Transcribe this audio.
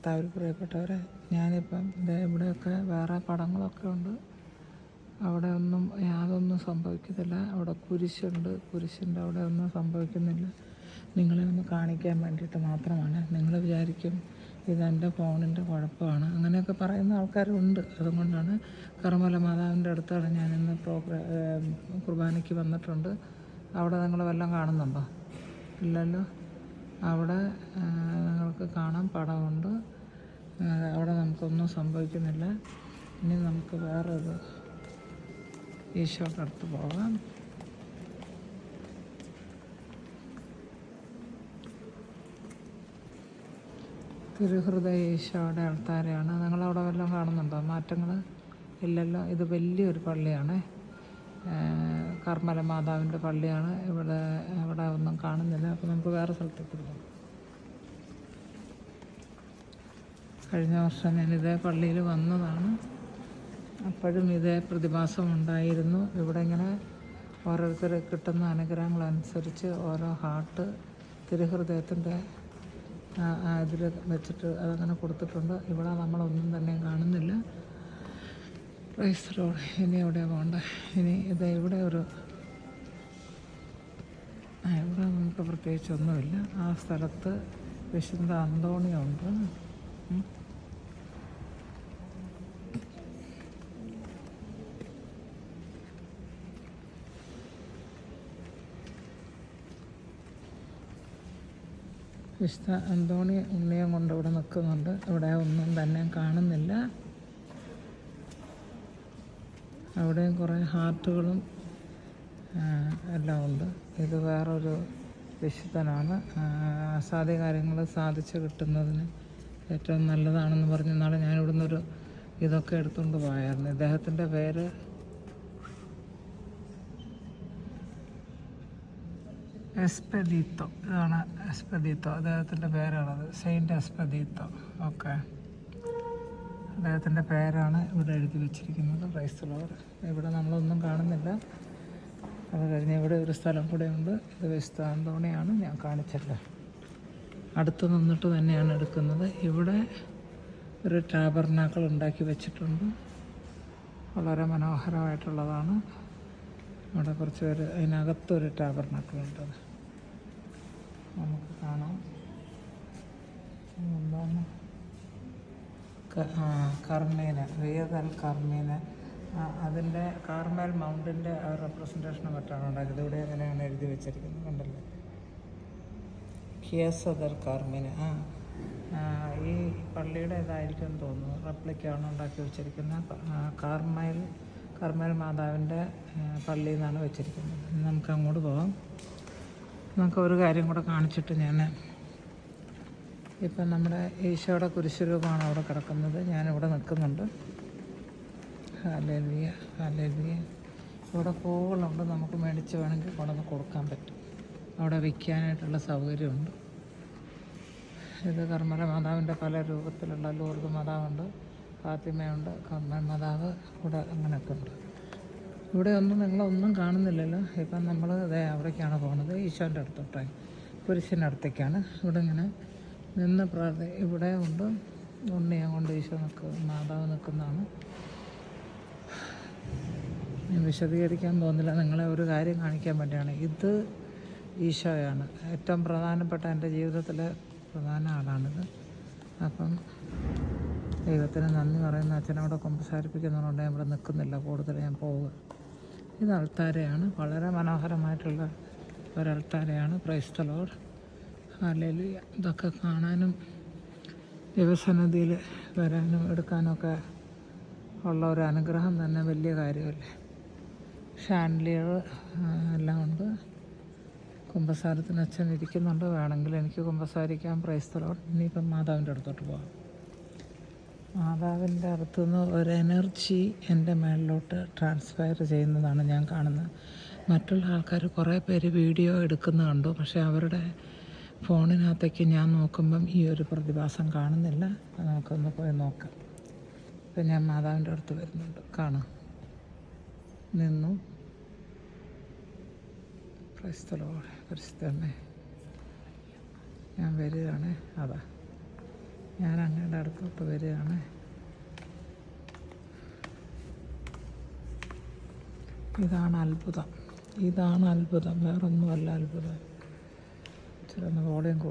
കർത്താവിൽ പ്രിയപ്പെട്ടവരെ, ഞാനിപ്പം ഇവിടെയൊക്കെ വേറെ പടങ്ങളൊക്കെ ഉണ്ട്. അവിടെ ഒന്നും യാതൊന്നും സംഭവിക്കുന്നില്ല. അവിടെ കുരിശുണ്ട്, കുരിശിൻ്റെ അവിടെ ഒന്നും സംഭവിക്കുന്നില്ല. നിങ്ങളെ ഒന്ന് കാണിക്കാൻ വേണ്ടിയിട്ട് മാത്രമാണ്. നിങ്ങൾ വിചാരിക്കും ഇതെൻ്റെ ഫോണിൻ്റെ കുഴപ്പമാണ്, അങ്ങനെയൊക്കെ പറയുന്ന ആൾക്കാരുണ്ട്. അതുകൊണ്ടാണ് കർമ്മല മാതാവിൻ്റെ അടുത്താണ് ഞാനിന്ന് കുർബാനയ്ക്ക് വന്നിട്ടുണ്ട്. അവിടെ നിങ്ങൾ വല്ലതും കാണുന്നുണ്ടോ? ഇല്ലല്ലോ. അവിടെ നിങ്ങൾക്ക് കാണാം, പടമുണ്ട്. അവിടെ നമുക്കൊന്നും സംഭവിക്കുന്നില്ല. ഇനി നമുക്ക് വേറൊരു ഈശോയുടെ അടുത്ത് പോകാം. തിരുഹൃദയ ഈശോയുടെ ആൾത്താരെയാണ്. നിങ്ങളവിടെ വല്ലതും കാണുന്നുണ്ടോ മാറ്റങ്ങൾ? ഇല്ലല്ലോ. ഇത് വലിയൊരു പള്ളിയാണ്, കർമ്മല മാതാവിൻ്റെ പള്ളിയാണ്. ഇവിടെ ഒന്നും കാണുന്നില്ല. അപ്പോൾ നമുക്ക് വേറെ സ്ഥലത്തേക്ക് പോകാം. കഴിഞ്ഞ വർഷം ഞാൻ ഇതേ പള്ളിയിൽ വന്നതാണ്. അപ്പോഴും ഇതേ പ്രതിഭാസം ഉണ്ടായിരുന്നു. ഇവിടെ ഇങ്ങനെ ഓരോരുത്തർ കിട്ടുന്ന അനുഗ്രഹങ്ങളനുസരിച്ച് ഓരോ ഹാർട്ട് തിരുഹൃദയത്തിൻ്റെ ഇതിൽ വെച്ചിട്ട് അതങ്ങനെ കൊടുത്തിട്ടുണ്ട്. ഇവിടെ നമ്മളൊന്നും തന്നെ കാണുന്നില്ല. Praise Lord. ഇനി എവിടെയാണ് പോകേണ്ടത്? ഇനി ഇവിടെ ഇവിടെ നമുക്ക് പ്രത്യേകിച്ചൊന്നുമില്ല. ആ സ്ഥലത്ത് വിശുദ്ധ അന്തോണിയുണ്ട്. വിശുദ്ധ അന്തോണി ഉണ്ണിയും കൊണ്ട് ഇവിടെ നിൽക്കുന്നുണ്ട്. ഇവിടെ ഒന്നും തന്നെ കാണുന്നില്ല. അവിടെയും കുറേ ഹാർട്ടുകളും എല്ലാം ഉണ്ട്. ഇത് വേറൊരു വിശുദ്ധനാണ്. അസാധ്യ കാര്യങ്ങൾ സാധിച്ചു കിട്ടുന്നതിന് ഏറ്റവും നല്ലതാണെന്ന് പറഞ്ഞ നാളെ ഞാൻ ഇവിടുന്നൊരു ഇതൊക്കെ എടുത്തുകൊണ്ട് പോയായിരുന്നു. ഇദ്ദേഹത്തിൻ്റെ പേര് എസ്പെദീത്തോ. ഇതാണ് എസ്പെദീത്തോ, അദ്ദേഹത്തിൻ്റെ പേരാണത്. സെയിൻറ്റ് എസ്പെദീത്തോ. ഓക്കെ, അദ്ദേഹത്തിൻ്റെ പേരാണ് ഇവിടെ എഴുതി വെച്ചിരിക്കുന്നത്. Praise Lord. ഇവിടെ നമ്മളൊന്നും കാണുന്നില്ല. അത് കഴിഞ്ഞ് ഇവിടെ ഒരു സ്ഥലം കൂടെ ഉണ്ട്. ഇത് വിശുദ്ധ അന്തോണിയാണ്, ഞാൻ കാണിച്ചല്ലോ. അടുത്ത് നിന്നിട്ട് തന്നെയാണ് എടുക്കുന്നത്. ഇവിടെ ഒരു ടാബർനാക്കൾ ഉണ്ടാക്കി വെച്ചിട്ടുണ്ട്. വളരെ മനോഹരമായിട്ടുള്ളതാണ്. അവിടെ കുറച്ച് പേര് അതിനകത്തൊരു ടാബർനാക്കളുണ്ട്, നമുക്ക് കാണാം. എന്താണ് കർമ്മേന, റിയദൽ കർമ്മേന, അതിൻ്റെ കാർമേൽ മൗണ്ടിൻ്റെ റെപ്രസെൻറ്റേഷനും മറ്റാണ് ഉണ്ടാക്കിയത്. ഇവിടെ അങ്ങനെയാണ് എഴുതി വെച്ചിരിക്കുന്നത്, കണ്ടല്ലോ. ഖിയസദൽ കാർമേന. ഈ പള്ളിയുടെ ഇതായിരിക്കും തോന്നുന്നു, റെപ്ലിക്കാണ് ഉണ്ടാക്കി വെച്ചിരിക്കുന്നത്. കർമ്മേൽ മാതാവിൻ്റെ പള്ളിയിൽ നിന്നാണ് വെച്ചിരിക്കുന്നത്. നമുക്ക് അങ്ങോട്ട് പോകാം. നമുക്ക് ഒരു കാര്യം കൂടെ കാണിച്ചിട്ട് ഇപ്പം നമ്മുടെ ഈശോയുടെ കുരിശുരൂപമാണ് അവിടെ കിടക്കുന്നത്. ഞാനിവിടെ നിൽക്കുന്നുണ്ട്. Hallelujah, hallelujah. ഇവിടെ പൂവുകളുണ്ട്, നമുക്ക് മേടിച്ച് വേണമെങ്കിൽ കൊണ്ടുവന്ന് കൊടുക്കാൻ പറ്റും. അവിടെ വിൽക്കാനായിട്ടുള്ള സൗകര്യമുണ്ട്. ഇത് കർമ്മല മാതാവിൻ്റെ പല രൂപത്തിലുള്ള ലൂർദ് മാതാവുണ്ട്, ഫാത്തിമയുണ്ട്, കർമ്മൽ മാതാവ്, ഇവിടെ അങ്ങനെയൊക്കെ ഉണ്ട്. ഇവിടെ നിങ്ങളൊന്നും കാണുന്നില്ലല്ലോ. ഇപ്പം നമ്മൾ അവിടേക്കാണ് പോകുന്നത്, ഈശോൻ്റെ അടുത്തോട്ടായി, കുരിശിൻ്റെ അടുത്തേക്കാണ്. ഇവിടെ ഇങ്ങനെ നിന്ന് ഇവിടെ ഉണ്ട് ഉണ്ണിയെ കൊണ്ട് ഈശോ മാതാവ് നിൽക്കുന്നതാണ്. ഞാൻ വിശദീകരിക്കാൻ പോകുന്നില്ല, നിങ്ങളെ ഒരു കാര്യം കാണിക്കാൻ വേണ്ടിയാണ്. ഇത് ഈശോയാണ്, ഏറ്റവും പ്രധാനപ്പെട്ട എൻ്റെ ജീവിതത്തിലെ പ്രധാന ആളാണിത്. അപ്പം ദൈവത്തിന് നന്ദി പറയുന്ന അച്ഛനവിടെ കുമ്പസാരിപ്പിക്കുന്നതുകൊണ്ട് ഞാൻ ഇവിടെ നിൽക്കുന്നില്ല, കൂടുതൽ ഞാൻ പോവുക. ഇത് അൾത്താരയാണ്, വളരെ മനോഹരമായിട്ടുള്ള ഒരൾത്താരയാണ്. Praise the Lord, hallelujah. ഇതൊക്കെ കാണാനും ദൈവസന്നിധിയിൽ വരാനും എടുക്കാനൊക്കെ ഉള്ള ഒരു അനുഗ്രഹം തന്നെ വലിയ കാര്യമല്ലേ. ഷാൻലിയർ എല്ലാം ഉണ്ട്. കുമ്പസാരത്തിന് അച്ഛൻ ഇരിക്കുന്നുണ്ട്, വേണമെങ്കിൽ എനിക്ക് കുമ്പസാരിക്കാം. Price the Lord. ഇനിയിപ്പം മാതാവിൻ്റെ അടുത്തോട്ട് പോകാം. മാതാവിൻ്റെ അടുത്തുനിന്ന് ഒരു എനർജി എൻ്റെ മേളിലോട്ട് ട്രാൻസ്ഫർ ചെയ്യുന്നതാണ് ഞാൻ കാണുന്നത്. മറ്റുള്ള ആൾക്കാർ കുറേ പേര് വീഡിയോ എടുക്കുന്ന കണ്ടു, പക്ഷേ അവരുടെ ഫോണിനകത്തേക്ക് ഞാൻ നോക്കുമ്പം ഈ ഒരു പ്രതിഭാസം കാണുന്നില്ല. നമുക്കൊന്ന് പോയി നോക്കാം. ഇപ്പം ഞാൻ മാതാവിൻ്റെ അടുത്ത് വരുന്നുണ്ട്, കാണാം. നിന്നു. Praise the Lord. പരിശുദ്ധമേ, ഞാൻ വരികയാണ്. അതാ ഞാൻ അങ്ങയുടെ അടുത്തോട്ട് വരികയാണ്. ഇതാണ് അത്ഭുതം, വേറൊന്നുമല്ല അത്ഭുതം. ഇച്ചിരി ഒന്ന് വോളിയം കൂട്ടും.